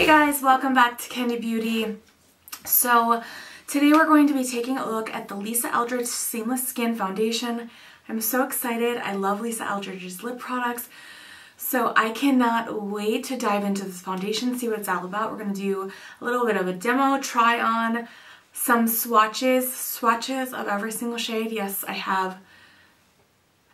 Hey guys, welcome back to Kendi Beauty. So today we're going to be taking a look at the Lisa Eldridge Seamless Skin Foundation. I'm so excited. I love Lisa Eldridge's lip products. So I cannot wait to dive into this foundation, see what it's all about. We're going to do a little bit of a demo, try on some swatches of every single shade. Yes, I have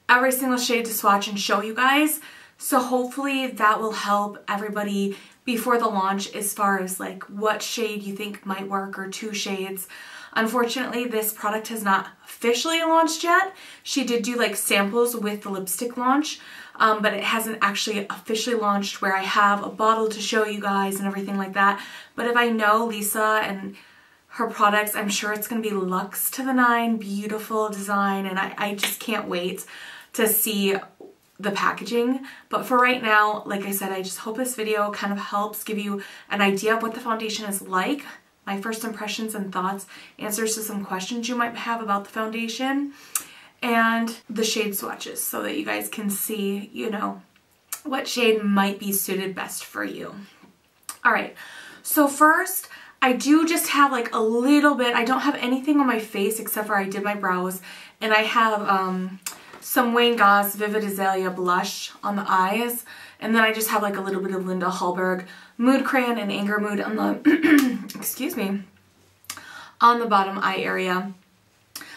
every single shade to swatch and show you guys. So hopefully that will help everybody before the launch as far as like what shade you think might work or two shades. Unfortunately, this product has not officially launched yet. She did do like samples with the lipstick launch, but it hasn't actually officially launched where I have a bottle to show you guys and everything like that. But if I know Lisa and her products, I'm sure it's going to be luxe to the nine, beautiful design, and I just can't wait to see the packaging. But for right now, like I said, I just hope this video kind of helps give you an idea of what the foundation is like, my first impressions and thoughts, answers to some questions you might have about the foundation, and the shade swatches so that you guys can see, you know, what shade might be suited best for you. All right, so first, I do just have like a little bit, I don't have anything on my face except for I did my brows, and I have some Wayne Goss Vivid Azalea blush on the eyes, and then I just have like a little bit of Linda Hallberg Mood Crayon and Anger Mood on the excuse me, on the bottom eye area.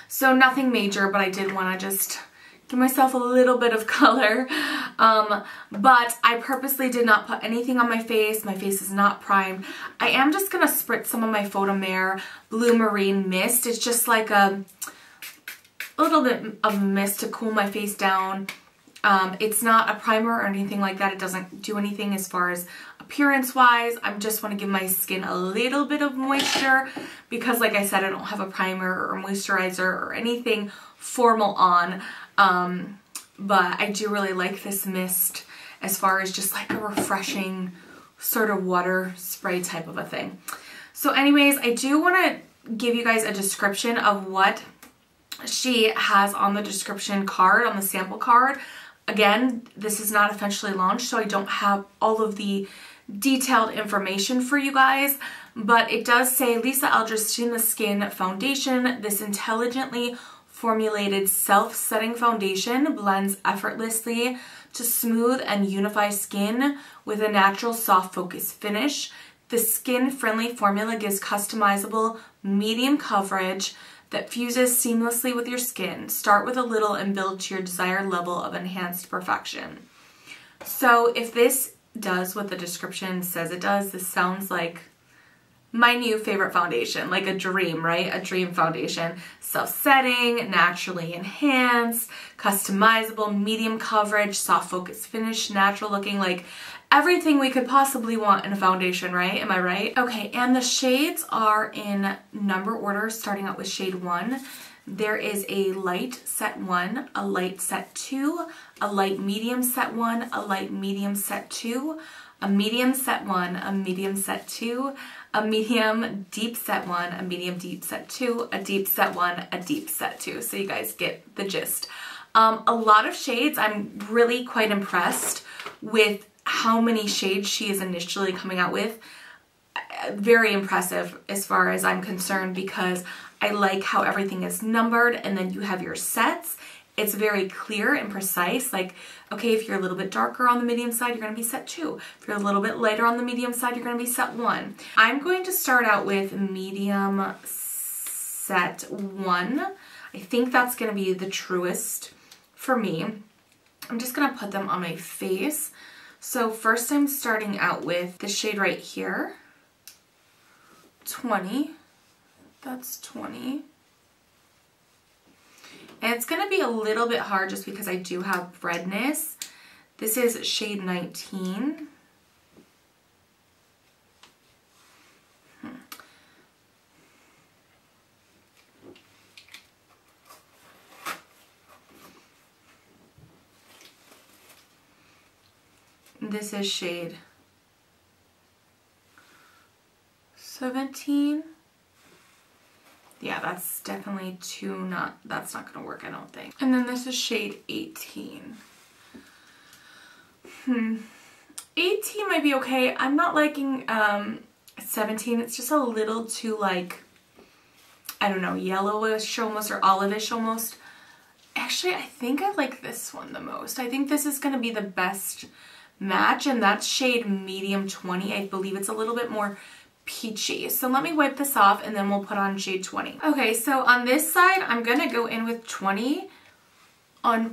So nothing major, but I did want to just give myself a little bit of color. But I purposely did not put anything on my face. My face is not primed. I am just gonna spritz some of my Photomare Blue Marine Mist. It's just like a little bit of mist to cool my face down. It's not a primer or anything like that. It doesn't do anything as far as appearance wise. I just want to give my skin a little bit of moisture because, like I said, I don't have a primer or moisturizer or anything formal on. But I do really like this mist as far as just like a refreshing sort of water spray type of a thing. So anyways, I do want to give you guys a description of what she has on the description card, on the sample card. Again, this is not officially launched, so I don't have all of the detailed information for you guys, but it does say Lisa Eldridge Seamless Skin Foundation. This intelligently formulated self-setting foundation blends effortlessly to smooth and unify skin with a natural soft focus finish. The skin-friendly formula gives customizable medium coverage that fuses seamlessly with your skin. Start with a little and build to your desired level of enhanced perfection. So if this does what the description says it does, this sounds like my new favorite foundation, like a dream, right? A dream foundation. Self-setting, naturally enhanced, customizable, medium coverage, soft focus finish, natural looking, like everything we could possibly want in a foundation, right? Am I right? Okay, and the shades are in number order, starting out with shade 1. There is a light set 1, a light set 2, a light medium set 1, a light medium set 2, a medium set 1, a medium set 2, a medium deep set 1, a medium deep set 2, a deep set 1, a deep set 2. So you guys get the gist. A lot of shades. I'm really quite impressed with how many shades she is initially coming out with. Very impressive as far as I'm concerned, because I like how everything is numbered and then you have your sets. It's very clear and precise. Like, okay, if you're a little bit darker on the medium side, you're going to be set 2. If you're a little bit lighter on the medium side, you're going to be set 1. I'm going to start out with medium set 1. I think that's going to be the truest for me. I'm just going to put them on my face. So first I'm starting out with the shade right here, 20. That's 20. And it's going to be a little bit hard just because I do have redness. This is shade 19. This is shade 17. Yeah, that's definitely that's not gonna work, I don't think. And then this is shade 18. 18 might be okay. I'm not liking 17. It's just a little too like, I don't know, yellowish almost or olive-ish almost. Actually, I think I like this one the most. I think this is going to be the best match, and that's shade medium 20. I believe it's a little bit more peachy. So let me wipe this off and then we'll put on shade 20. Okay, so on this side, I'm going to go in with 20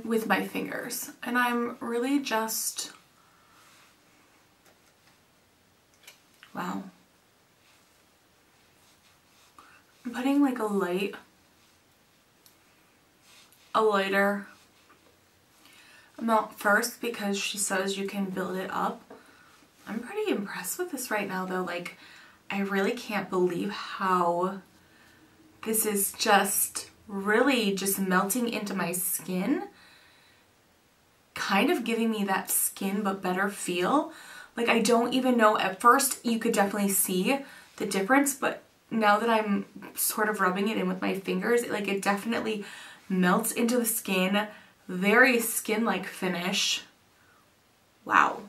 with my fingers. And I'm really just, wow. I'm putting like a lighter amount first because she says you can build it up. I'm pretty impressed with this right now though. Like, I really can't believe how this is just really just melting into my skin. Kind of giving me that skin but better feel. Like, I don't even know, at first you could definitely see the difference, but now that I'm sort of rubbing it in with my fingers, like it definitely melts into the skin. Very skin-like finish. Wow.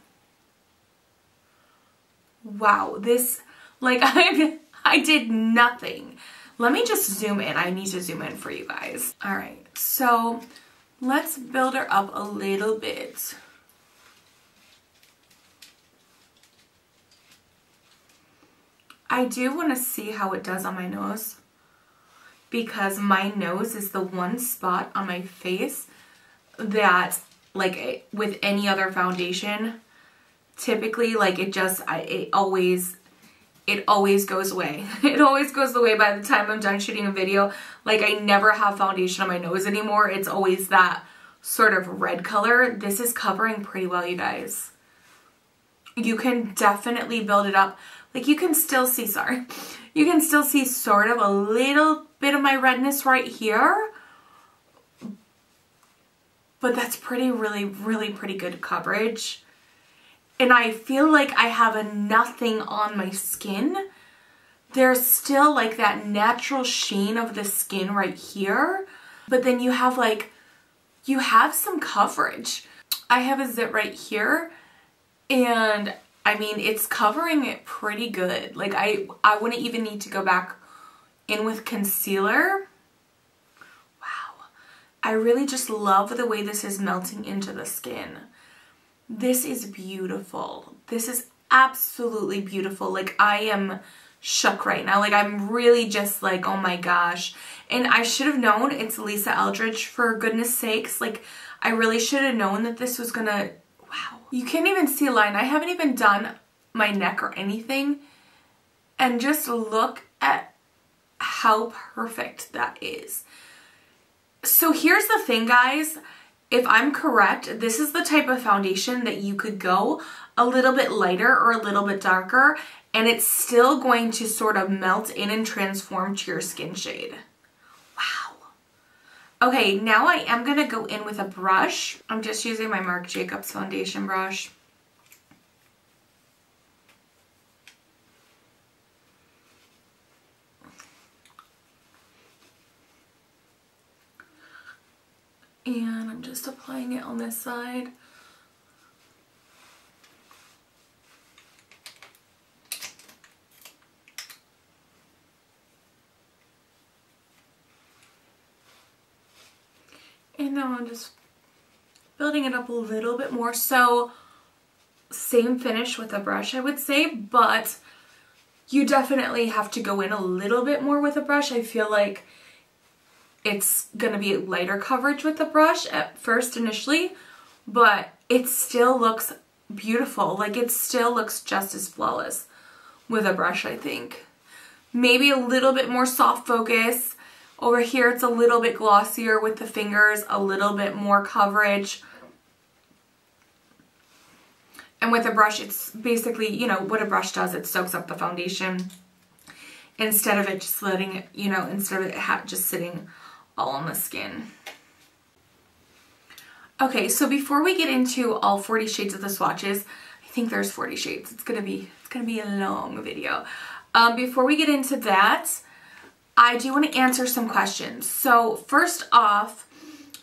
Wow, this, like, I did nothing. Let me just zoom in. I need to zoom in for you guys. All right, so let's build her up a little bit. I do want to see how it does on my nose, because my nose is the one spot on my face that, like, with any other foundation, typically, like, it always goes away. It always goes away by the time I'm done shooting a video. Like, I never have foundation on my nose anymore. It's always that sort of red color. This is covering pretty well, you guys. You can definitely build it up. Like, you can still see, you can still see sort of a little bit of my redness right here. But that's really pretty good coverage. And I feel like I have nothing on my skin. There's still like that natural sheen of the skin right here. But then you have like, you have some coverage. I have a zit right here. And I mean, it's covering it pretty good. Like, I wouldn't even need to go back in with concealer. Wow. I really just love the way this is melting into the skin. This is beautiful. This is absolutely beautiful. Like, I am shook right now. Like, I'm really just like, oh my gosh. And I should have known it's Lisa Eldridge, for goodness sakes. Like, I really should have known that this was gonna, wow. You can't even see a line. I haven't even done my neck or anything. And just look at how perfect that is. So here's the thing, guys. If I'm correct, this is the type of foundation that you could go a little bit lighter or a little bit darker, and it's still going to sort of melt in and transform to your skin shade. Wow. Okay, now I am going to go in with a brush. I'm just using my Marc Jacobs foundation brush. And I'm just applying it on this side. And now I'm just building it up a little bit more. So same finish with a brush, I would say, but you definitely have to go in a little bit more with a brush. I feel like it's gonna be lighter coverage with the brush at first initially, but it still looks beautiful. Like, it still looks just as flawless with a brush, I think. Maybe a little bit more soft focus. Over here it's a little bit glossier with the fingers, a little bit more coverage. And with a brush, it's basically, you know, what a brush does, it soaks up the foundation instead of it just letting it, you know, instead of it just sitting all on the skin. Okay, so before we get into all 40 shades of the swatches, I think there's 40 shades. It's gonna be a long video. Before we get into that, I do want to answer some questions. So first off,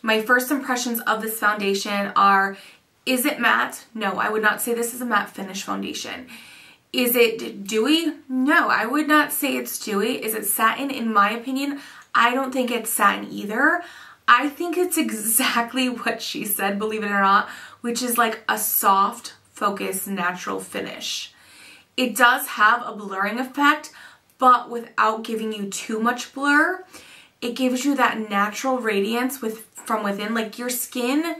my first impressions of this foundation are, Is it matte? No, I would not say this is a matte finish foundation. Is it dewy? No, I would not say it's dewy. Is it satin? In my opinion, I don't think it's satin either. I think it's exactly what she said, believe it or not, which is like a soft, focused, natural finish. It does have a blurring effect, but without giving you too much blur. It gives you that natural radiance from within. Like your skin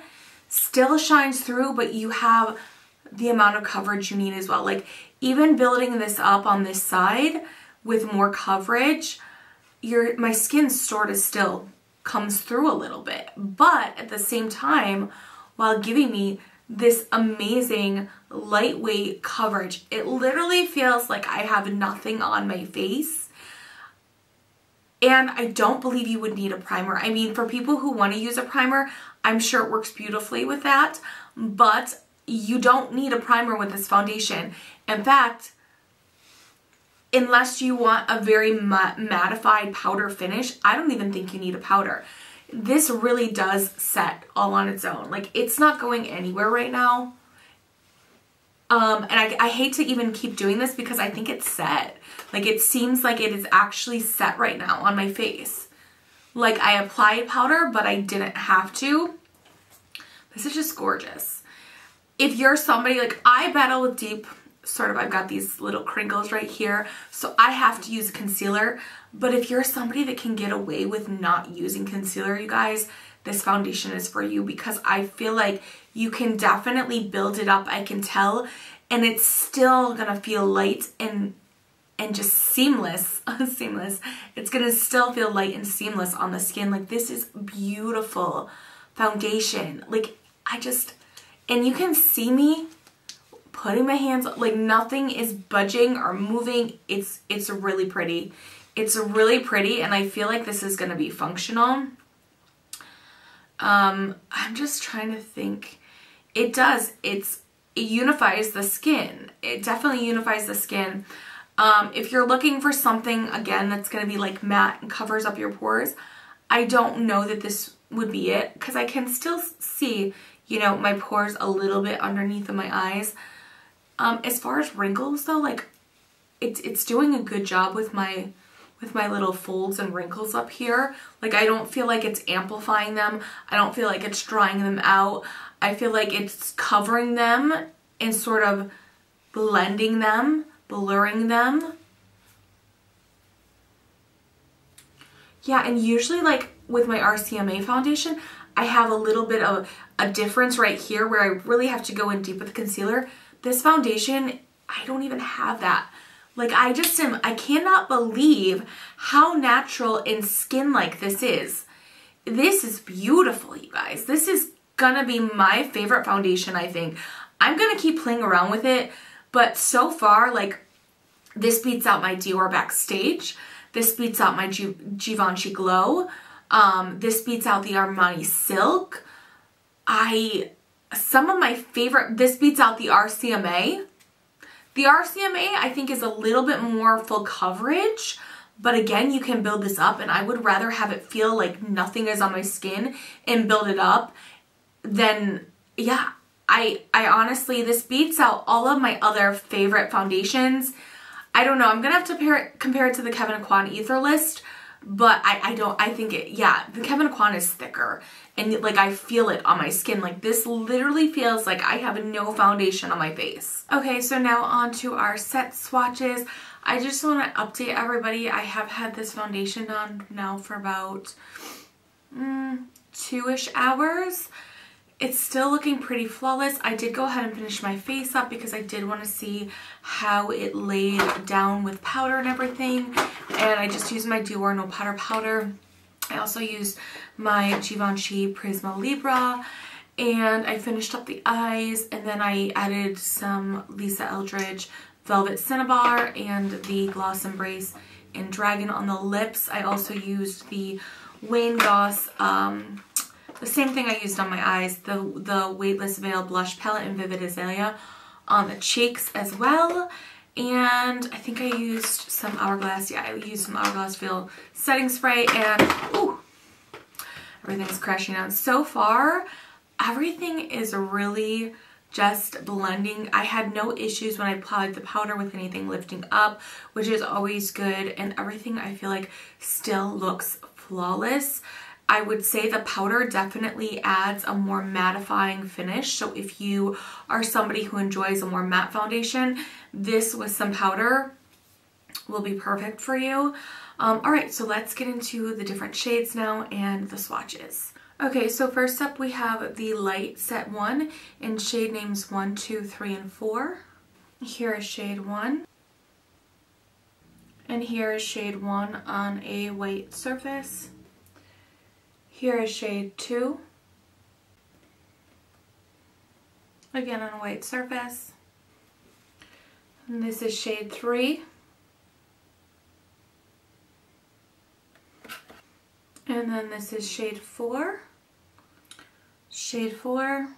still shines through, but you have the amount of coverage you need as well. Like even building this up on this side with more coverage, my skin sort of still comes through a little bit, but at the same time, while giving me this amazing lightweight coverage, it literally feels like I have nothing on my face. And I don't believe you would need a primer. I mean, for people who want to use a primer, I'm sure it works beautifully with that, but you don't need a primer with this foundation. In fact, unless you want a very mattified powder finish, I don't even think you need a powder. This really does set all on its own. Like, it's not going anywhere right now. And I hate to even keep doing this because I think it's set. Like, it seems like it is actually set right now on my face. Like, I applied powder, but I didn't have to. This is just gorgeous. If you're somebody, like, I battle with deep, sort of, I've got these little crinkles right here, so I have to use concealer. But if you're somebody that can get away with not using concealer, you guys, this foundation is for you, because I feel like you can definitely build it up, I can tell, and it's still gonna feel light and just seamless. Seamless. It's gonna still feel light and seamless on the skin. Like, this is beautiful foundation. Like, and you can see me putting my hands, like, nothing is budging or moving. It's really pretty. It's really pretty, and I feel like this is gonna be functional. I'm just trying to think. It does. It unifies the skin. It definitely unifies the skin. If you're looking for something, again, that's going to be like matte and covers up your pores, I don't know that this would be it, because I can still see, you know, my pores a little bit underneath of my eyes. As far as wrinkles though, like, it's doing a good job with my little folds and wrinkles up here. Like, I don't feel like it's amplifying them. I don't feel like it's drying them out. I feel like it's covering them and sort of blending them, blurring them. Yeah, and usually, like, with my RCMA foundation, I have a little bit of a difference right here where I really have to go in deep with the concealer. This foundation, I don't even have that. Like, I cannot believe how natural and skin-like this is. This is beautiful, you guys. This is gonna be my favorite foundation, I think. I'm gonna keep playing around with it, but so far, like, this beats out my Dior Backstage. This beats out my Givenchy Glow. This beats out the Armani Silk. This beats out the RCMA. The RCMA, I think, is a little bit more full coverage, but again, you can build this up, and I would rather have it feel like nothing is on my skin and build it up than, yeah, I honestly, this beats out all of my other favorite foundations. I don't know, I'm gonna have to compare it to the Kevyn Aucoin Ether List, but I think the Kevyn Aucoin is thicker, and like, I feel it on my skin. Like, this literally feels like I have no foundation on my face. Okay, so now on to our set swatches. I just want to update everybody. I have had this foundation on now for about 2-ish hours. It's still looking pretty flawless. I did go ahead and finish my face up because I did want to see how it laid down with powder and everything. And I just used my Dior No Powder powder. I also used my Givenchy Prisma Libra, and I finished up the eyes, and then I added some Lisa Eldridge Velvet Cinnabar and the Gloss Embrace in Dragon on the lips. I also used the Wayne Goss, the same thing I used on my eyes, the Weightless Veil Blush Palette in Vivid Azalea on the cheeks as well. And I think I used some Hourglass. Yeah, I used some Hourglass Veil setting spray, and ooh, everything's crashing out. So far, everything is really just blending. I had no issues when I applied the powder with anything lifting up, which is always good, and everything I feel like still looks flawless. I would say the powder definitely adds a more mattifying finish, so if you are somebody who enjoys a more matte foundation, this with some powder will be perfect for you. Alright, so let's get into the different shades now and the swatches. Okay, so first up we have the light set 1 in shade names 1, 2, 3, and 4. Here is shade 1. And here is shade 1 on a white surface. Here is shade 2. Again on a white surface. And this is shade 3. And then this is shade 4. Shade 4.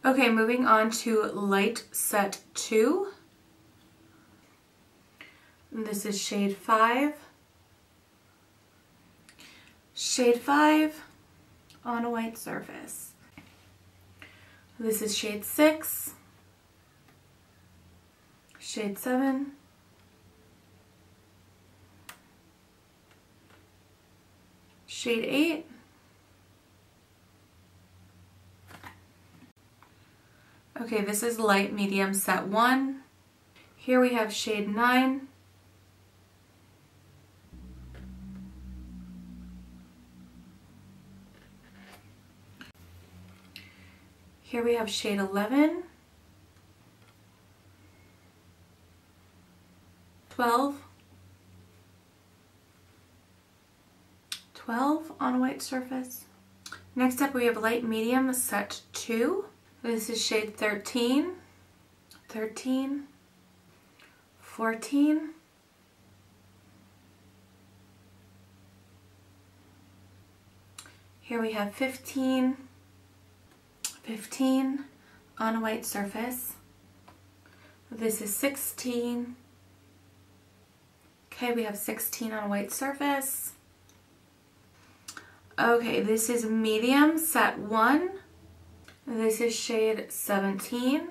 Okay, moving on to light set 2. And this is shade 5. Shade 5 on a white surface. This is shade 6. Shade 7. Shade 8. Okay, this is light medium set 1. Here we have shade 9. Here we have shade 11. 12. 12 on a white surface. Next up we have light medium set 2. This is shade 13, 13, 14, 15, 15 on a white surface. This is 16. Okay, we have 16 on a white surface. Okay, this is medium set 1. This is shade 17.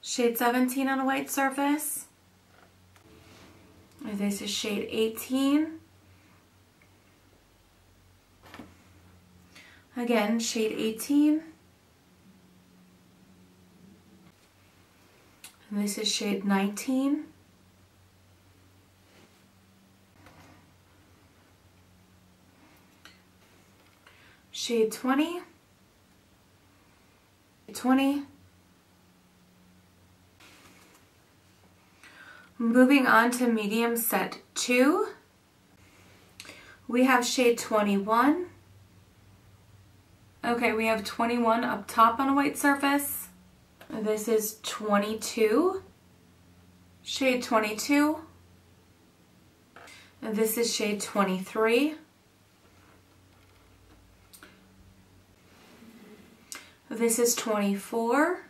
Shade 17 on a white surface. This is shade 18. Again, shade 18. And this is shade 19. Shade 20. 20. Moving on to medium set 2, we have shade 21. Okay, we have 21 up top on a white surface. This is 22, shade 22. And this is shade 23. This is 24.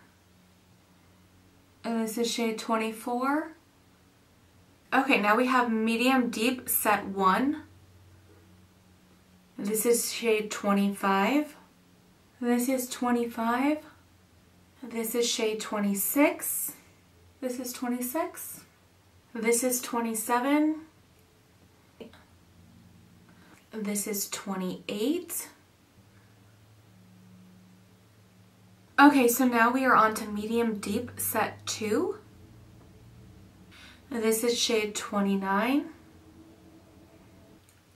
And this is shade 24. Okay, now we have medium deep set 1. This is shade 25. This is 25. This is shade 26. This is 26. This is 27. This is 28. Okay, so now we are on to medium deep set 2. This is shade 29.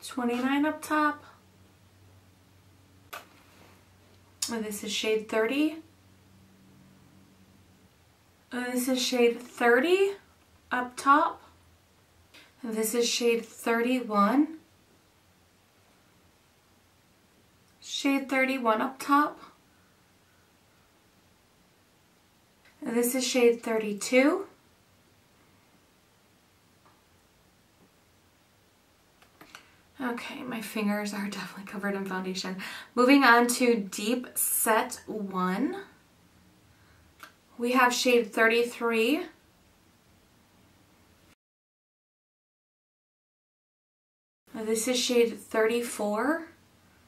29 up top. This is shade 30. This is shade 30 up top. This is shade 31. Shade 31 up top. This is shade 32. Okay, my fingers are definitely covered in foundation. Moving on to deep set 1. We have shade 33. This is shade 34.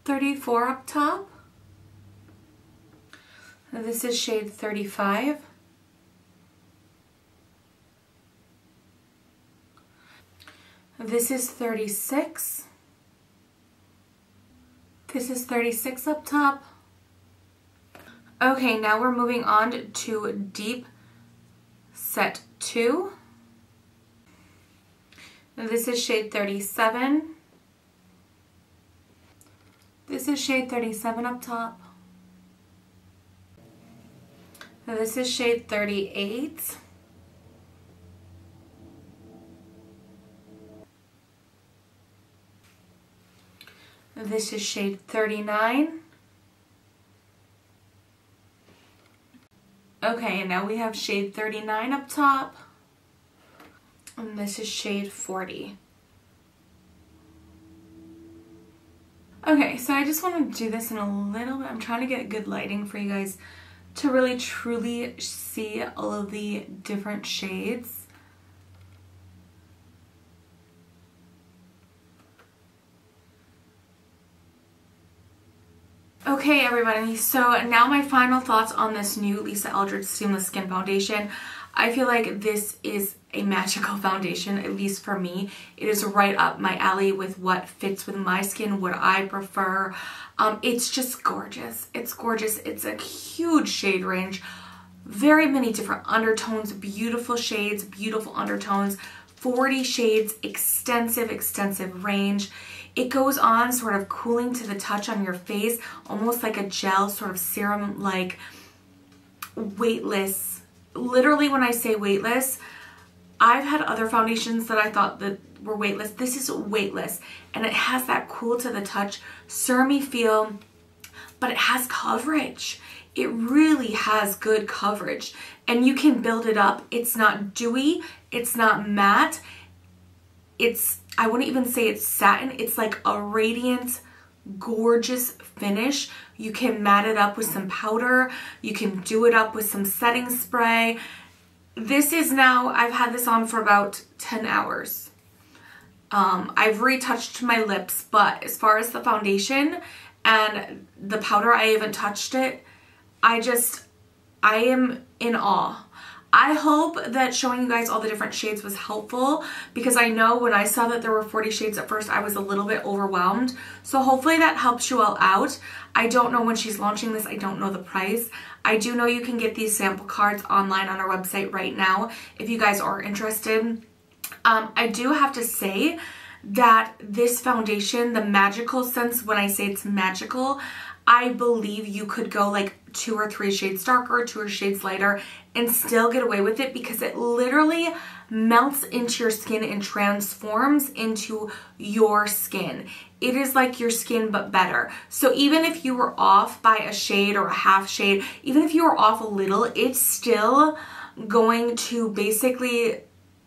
34 up top. This is shade 35. This is 36. This is 36 up top. Okay, now we're moving on to Deep Set 2. This is shade 37. This is shade 37 up top. This is shade 38. This is shade 39. Okay, and now we have shade 39 up top. And this is shade 40. Okay, so I just want to do this in a little bit. I'm trying to get good lighting for you guys to really truly see all of the different shades. Okay everybody, so now my final thoughts on this new Lisa Eldridge Seamless Skin Foundation. I feel like this is a magical foundation, at least for me. It is right up my alley with what fits with my skin, what I prefer. It's just gorgeous. It's gorgeous. It's a huge shade range. Very many different undertones, beautiful shades, beautiful undertones. 40 shades, extensive range. It goes on sort of cooling to the touch on your face, almost like a gel, sort of serum, like weightless. Literally, when I say weightless, I've had other foundations that I thought that were weightless. This is weightless, and it has that cool to the touch, serumy feel, but it has coverage. It really has good coverage, and you can build it up. It's not dewy, it's not matte. I wouldn't even say it's satin. It's like a radiant, gorgeous finish. You can matte it up with some powder. You can do it up with some setting spray. This is now, I've had this on for about 10 hours. I've retouched my lips, but as far as the foundation and the powder, I haven't touched it. I am in awe. I hope that showing you guys all the different shades was helpful, because I know when I saw that there were 40 shades at first, I was a little bit overwhelmed. So hopefully that helps you all out. I don't know when she's launching this. I don't know the price. I do know you can get these sample cards online on our website right now if you guys are interested. I do have to say that this foundation, the magical sense, when I say it's magical, I believe you could go like 2 or 3 shades darker, 2 or shades lighter, and still get away with it, because it literally melts into your skin and transforms into your skin. It is like your skin, but better. So even if you were off by a shade or a half shade, even if you were off a little, it's still going to basically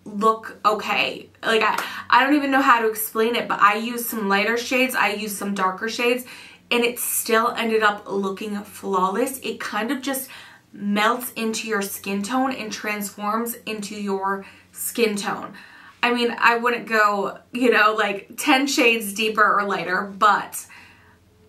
look okay. Like I don't even know how to explain it, but I used some lighter shades, I used some darker shades, and it still ended up looking flawless. It kind of just melts into your skin tone and transforms into your skin tone. I mean, I wouldn't go, you know, like 10 shades deeper or lighter, but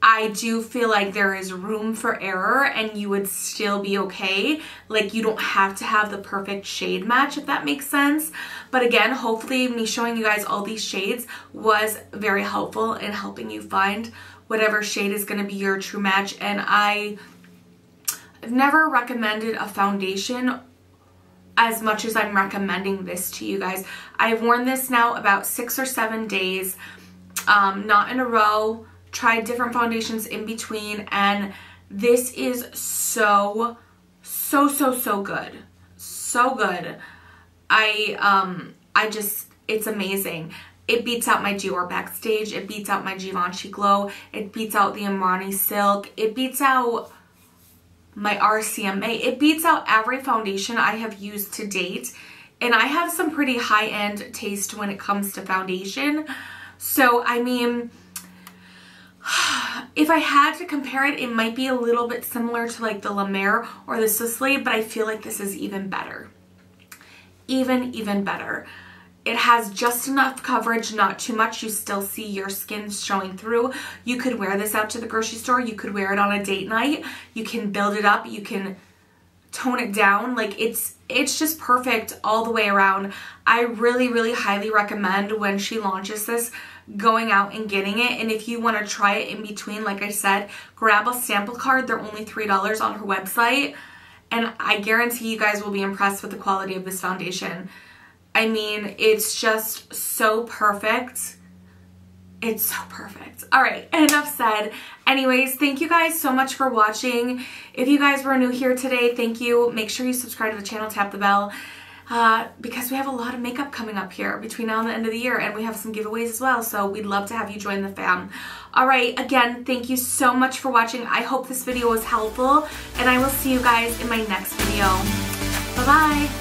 I do feel like there is room for error and you would still be okay. Like, you don't have to have the perfect shade match, if that makes sense. But again, hopefully me showing you guys all these shades was very helpful in helping you find whatever shade is going to be your true match. And I've never recommended a foundation as much as I'm recommending this to you guys. I've worn this now about 6 or 7 days, not in a row, tried different foundations in between, and this is so good. So good. It's amazing. It beats out my Dior Backstage. It beats out my Givenchy Glow. It beats out the Armani Silk. It beats out my RCMA. It beats out every foundation I have used to date. And I have some pretty high-end taste when it comes to foundation. So, I mean, if I had to compare it, it might be a little bit similar to like the La Mer or the Sisley, but I feel like this is even better. Even better. It has just enough coverage, not too much. You still see your skin showing through. You could wear this out to the grocery store. You could wear it on a date night. You can build it up. You can tone it down. Like it's just perfect all the way around. I really, really highly recommend when she launches this, going out and getting it. And if you want to try it in between, like I said, grab a sample card. They're only $3 on her website. And I guarantee you guys will be impressed with the quality of this foundation. I mean, it's just so perfect. It's so perfect. All right, enough said. Anyways, thank you guys so much for watching. If you guys were new here today, thank you. Make sure you subscribe to the channel, tap the bell, because we have a lot of makeup coming up here between now and the end of the year, and we have some giveaways as well, so we'd love to have you join the fam. All right, again, thank you so much for watching. I hope this video was helpful, and I will see you guys in my next video. Bye-bye.